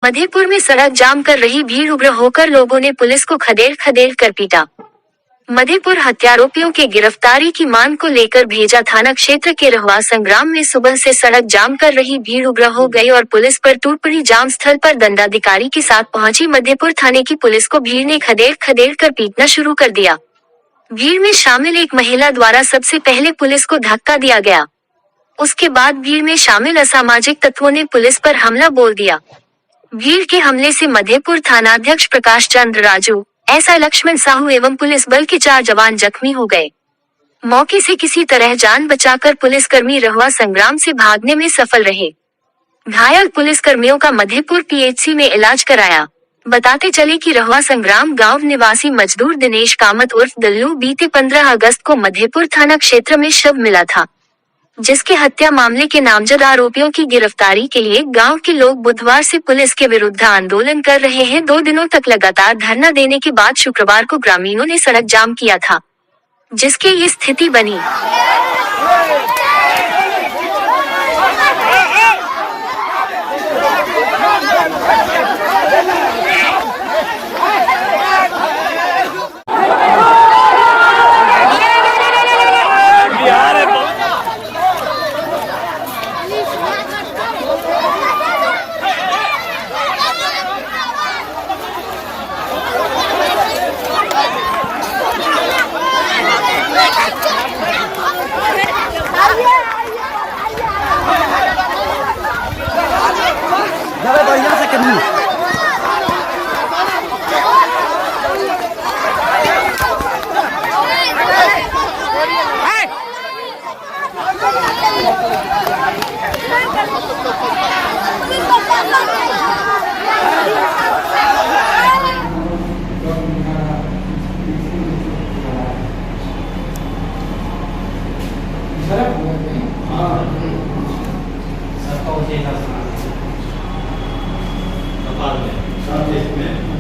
मधेपुर में सड़क जाम कर रही भीड़ उग्र होकर लोगों ने पुलिस को खदेड़ खदेड़ कर पीटा। मधेपुर हत्यारोपियों के गिरफ्तारी की मांग को लेकर भेजा थाना क्षेत्र के रहवा संग्राम में सुबह से सड़क जाम कर रही भीड़ उग्र हो गई और पुलिस पर टूट पड़ी। जाम स्थल पर दंडाधिकारी के साथ पहुंची मधेपुर थाने की पुलिस को भीड़ ने खदेड़ खदेड़ कर पीटना शुरू कर दिया। भीड़ में शामिल एक महिला द्वारा सबसे पहले पुलिस को धक्का दिया गया। उसके बाद भीड़ में शामिल असामाजिक तत्वों ने पुलिस पर हमला बोल दिया। भीड़ के हमले से मधेपुर थानाध्यक्ष प्रकाश चंद्र राजू, एसआई लक्ष्मण साहू एवं पुलिस बल के 4 जवान जख्मी हो गए। मौके से किसी तरह जान बचाकर पुलिसकर्मी रहवा संग्राम से भागने में सफल रहे। घायल पुलिसकर्मियों का मधेपुर पीएचसी में इलाज कराया। बताते चले कि रहवा संग्राम गांव निवासी मजदूर दिनेश कामत उर्फ दल्लू बीते 15 अगस्त को मधेपुर थाना क्षेत्र में शव मिला था, जिसके हत्या मामले के नामजद आरोपियों की गिरफ्तारी के लिए गांव के लोग बुधवार से पुलिस के विरुद्ध आंदोलन कर रहे हैं। 2 दिनों तक लगातार धरना देने के बाद शुक्रवार को ग्रामीणों ने सड़क जाम किया था, जिसके ये स्थिति बनी। में